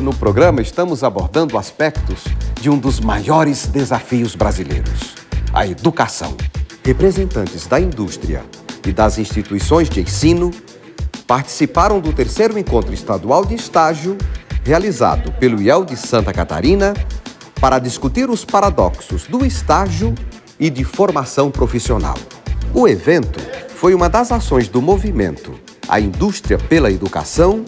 No programa estamos abordando aspectos de um dos maiores desafios brasileiros, a educação. Representantes da indústria e das instituições de ensino participaram do 3º Encontro Estadual de Estágio, realizado pelo IEL de Santa Catarina, para discutir os paradoxos do estágio e de formação profissional. O evento foi uma das ações do movimento A Indústria pela Educação,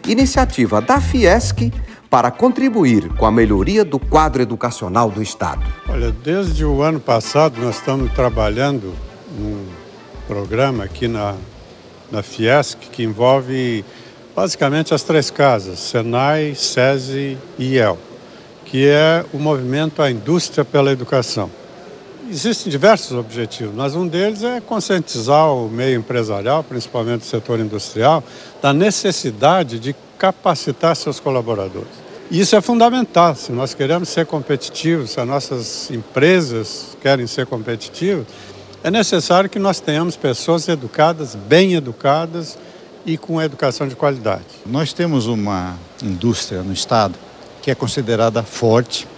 iniciativa da Fiesc para contribuir com a melhoria do quadro educacional do Estado. Olha, desde o ano passado nós estamos trabalhando num programa aqui na Fiesc que envolve basicamente as 3 casas, Senai, SESI e IEL, que é o movimento A Indústria pela Educação. Existem diversos objetivos, mas um deles é conscientizar o meio empresarial, principalmente o setor industrial, da necessidade de capacitar seus colaboradores. E isso é fundamental. Se nós queremos ser competitivos, se as nossas empresas querem ser competitivas, é necessário que nós tenhamos pessoas educadas, bem educadas e com educação de qualidade. Nós temos uma indústria no Estado que é considerada forte.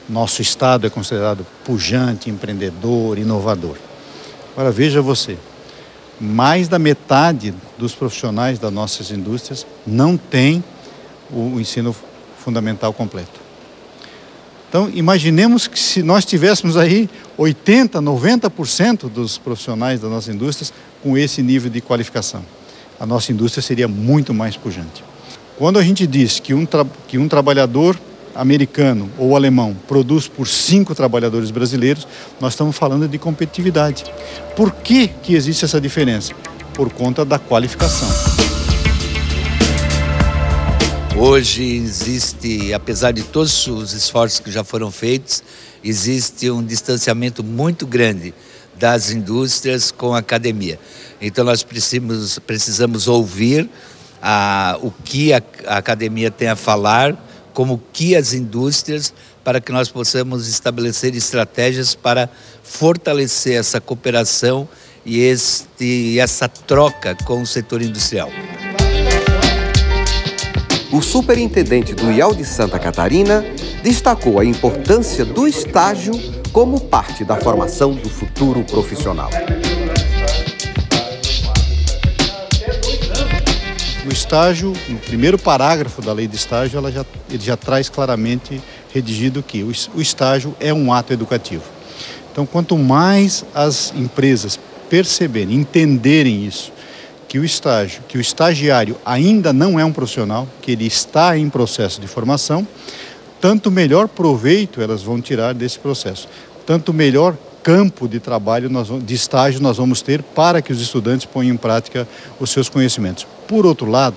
Nosso Estado é considerado pujante, empreendedor, inovador. Agora veja você, mais da metade dos profissionais das nossas indústrias não tem o ensino fundamental completo. Então, imaginemos que se nós tivéssemos aí 80%, 90% dos profissionais das nossas indústrias com esse nível de qualificação, a nossa indústria seria muito mais pujante. Quando a gente diz que um trabalhador americano ou alemão produz por 5 trabalhadores brasileiros, nós estamos falando de competitividade. Por que existe essa diferença? Por conta da qualificação. Hoje existe, apesar de todos os esforços que já foram feitos, existe um distanciamento muito grande das indústrias com a academia. Então nós precisamos ouvir o que a academia tem a falar, como que as indústrias, para que nós possamos estabelecer estratégias para fortalecer essa cooperação e essa troca com o setor industrial. O superintendente do IEL de Santa Catarina destacou a importância do estágio como parte da formação do futuro profissional. O estágio, no primeiro parágrafo da lei de estágio, ele já traz claramente redigido que o estágio é um ato educativo. Então, quanto mais as empresas perceberem, entenderem isso, que o estagiário ainda não é um profissional, que ele está em processo de formação, tanto melhor proveito elas vão tirar desse processo, tanto melhor campo de trabalho, de estágio nós vamos ter para que os estudantes ponham em prática os seus conhecimentos. Por outro lado,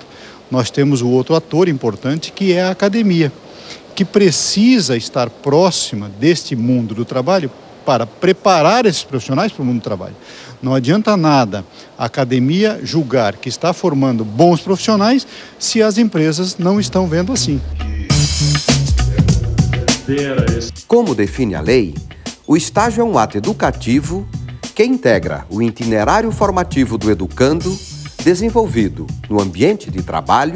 nós temos o outro ator importante, que é a academia, que precisa estar próxima deste mundo do trabalho para preparar esses profissionais para o mundo do trabalho. Não adianta nada a academia julgar que está formando bons profissionais se as empresas não estão vendo assim. Como define a lei, o estágio é um ato educativo que integra o itinerário formativo do educando, desenvolvido no ambiente de trabalho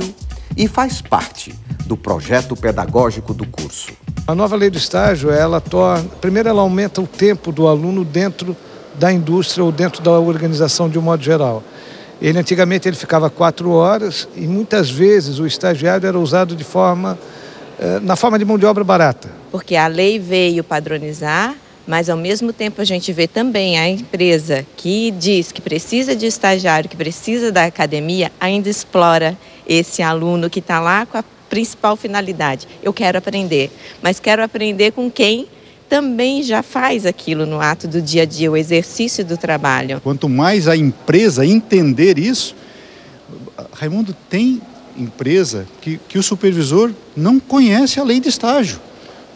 e faz parte do projeto pedagógico do curso. A nova lei do estágio, primeiro ela aumenta o tempo do aluno dentro da indústria ou dentro da organização de um modo geral. Antigamente ele ficava 4 horas e muitas vezes o estagiário era usado na forma de mão de obra barata. Porque a lei veio padronizar, mas ao mesmo tempo a gente vê também a empresa que diz que precisa de estagiário, que precisa da academia, ainda explora esse aluno que está lá com a principal finalidade. Eu quero aprender, mas quero aprender com quem também já faz aquilo no ato do dia a dia, o exercício do trabalho. Quanto mais a empresa entender isso, Raimundo, tem empresa que o supervisor não conhece a lei de estágio.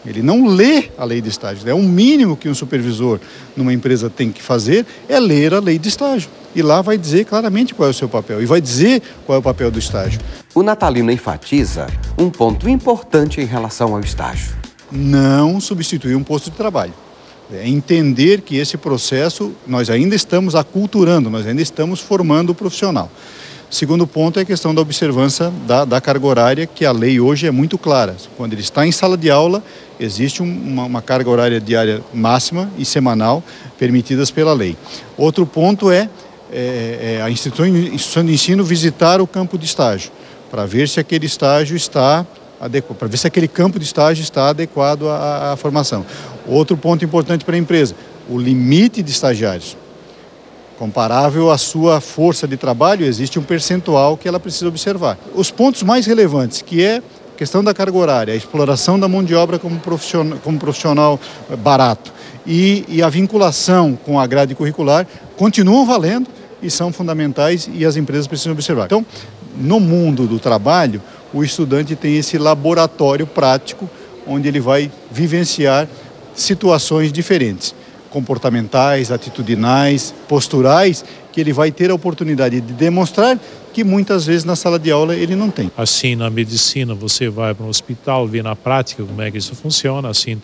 Ele não lê a lei de estágio. É o mínimo que um supervisor numa empresa tem que fazer, é ler a lei de estágio. E lá vai dizer claramente qual é o seu papel e vai dizer qual é o papel do estágio. O Natalino enfatiza um ponto importante em relação ao estágio. Não substituir um posto de trabalho. É entender que esse processo nós ainda estamos aculturando, nós ainda estamos formando o profissional. Segundo ponto é a questão da observância da carga horária, que a lei hoje é muito clara. Quando ele está em sala de aula, existe uma carga horária diária máxima e semanal permitidas pela lei. Outro ponto é a instituição de ensino visitar o campo de estágio, para ver se aquele estágio está adequado, para ver se aquele campo de estágio está adequado à formação. Outro ponto importante para a empresa, o limite de estagiários. Comparável à sua força de trabalho, existe um percentual que ela precisa observar. Os pontos mais relevantes, que é a questão da carga horária, a exploração da mão de obra como profissional barato e a vinculação com a grade curricular, continuam valendo e são fundamentais e as empresas precisam observar. Então, no mundo do trabalho, o estudante tem esse laboratório prático, onde ele vai vivenciar situações diferentes, comportamentais, atitudinais, posturais, que ele vai ter a oportunidade de demonstrar que muitas vezes na sala de aula ele não tem. Assim, na medicina, você vai para um hospital, vê na prática como é que isso funciona, assim,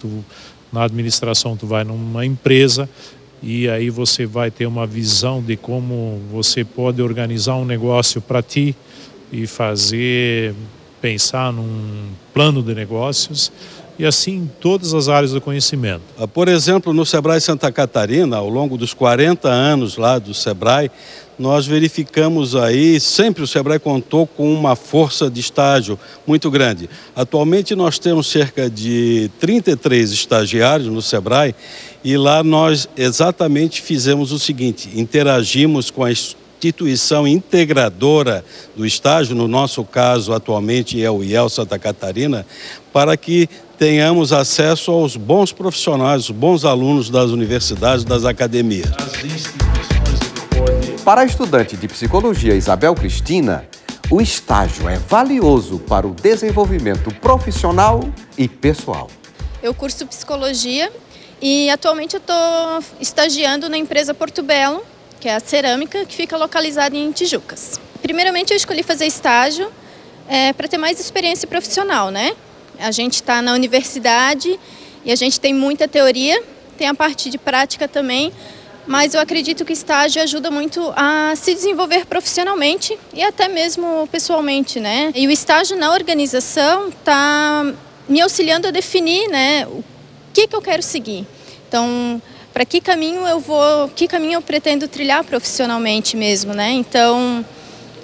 na administração, tu vai numa empresa e aí você vai ter uma visão de como você pode organizar um negócio para ti e pensar num plano de negócios, e assim em todas as áreas do conhecimento. Por exemplo, no Sebrae Santa Catarina, ao longo dos 40 anos lá do Sebrae, nós verificamos aí, sempre o Sebrae contou com uma força de estágio muito grande. Atualmente nós temos cerca de 33 estagiários no Sebrae e lá nós exatamente fizemos o seguinte, interagimos com a instituição integradora do estágio, no nosso caso atualmente é o IEL Santa Catarina, para que tenhamos acesso aos bons profissionais, os bons alunos das universidades, das academias. Para a estudante de psicologia Isabel Cristina, o estágio é valioso para o desenvolvimento profissional e pessoal. Eu curso psicologia e atualmente eu estou estagiando na empresa Porto Belo, que é a cerâmica, que fica localizada em Tijucas. Primeiramente eu escolhi fazer estágio para ter mais experiência profissional, né? A gente está na universidade e a gente tem muita teoria, tem a parte de prática também, mas eu acredito que o estágio ajuda muito a se desenvolver profissionalmente e até mesmo pessoalmente, né? E o estágio na organização está me auxiliando a definir, né, o que eu quero seguir. Então, para que caminho eu vou, que caminho eu pretendo trilhar profissionalmente mesmo, né? Então,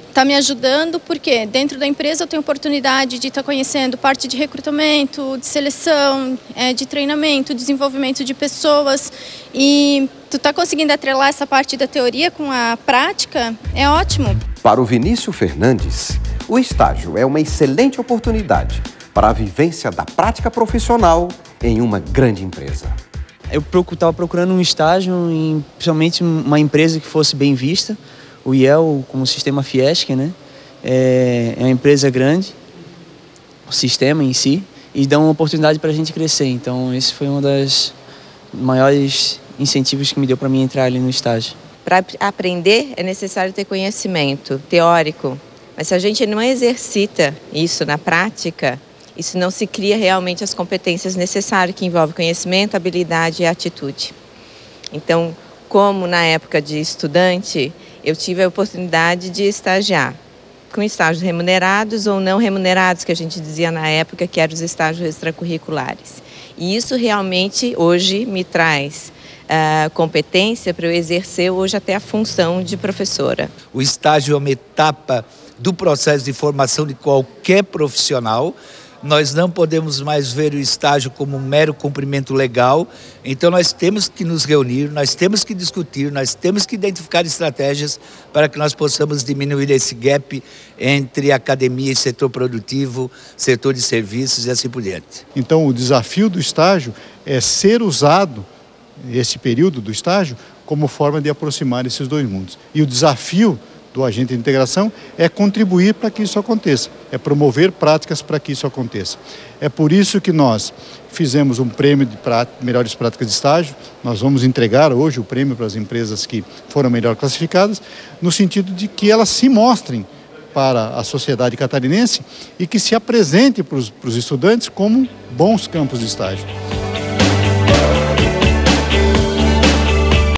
está me ajudando porque dentro da empresa eu tenho oportunidade de estar conhecendo parte de recrutamento, de seleção, de treinamento, desenvolvimento de pessoas, e tu está conseguindo atrelar essa parte da teoria com a prática, é ótimo. Para o Vinícius Fernandes, o estágio é uma excelente oportunidade para a vivência da prática profissional em uma grande empresa. Eu estava procurando um estágio em principalmente uma empresa que fosse bem vista. O IEL, como sistema Fiesc, né? É uma empresa grande, o sistema em si, e dá uma oportunidade para a gente crescer. Então, esse foi um dos maiores incentivos que me deu para mim entrar ali no estágio. Para aprender é necessário ter conhecimento teórico, mas se a gente não exercita isso na prática, isso não se cria realmente as competências necessárias, que envolvem conhecimento, habilidade e atitude. Então, como na época de estudante, eu tive a oportunidade de estagiar com estágios remunerados ou não remunerados, que a gente dizia na época que eram os estágios extracurriculares. E isso realmente hoje me traz competência para eu exercer hoje até a função de professora. O estágio é uma etapa do processo de formação de qualquer profissional. Nós não podemos mais ver o estágio como um mero cumprimento legal, então nós temos que nos reunir, nós temos que discutir, nós temos que identificar estratégias para que nós possamos diminuir esse gap entre academia e setor produtivo, setor de serviços e assim por diante. Então o desafio do estágio é ser usado, esse período do estágio, como forma de aproximar esses dois mundos. E o desafio do agente de integração é contribuir para que isso aconteça, é promover práticas para que isso aconteça. É por isso que nós fizemos um prêmio de melhores práticas de estágio, nós vamos entregar hoje o prêmio para as empresas que foram melhor classificadas, no sentido de que elas se mostrem para a sociedade catarinense e que se apresente para os estudantes como bons campos de estágio.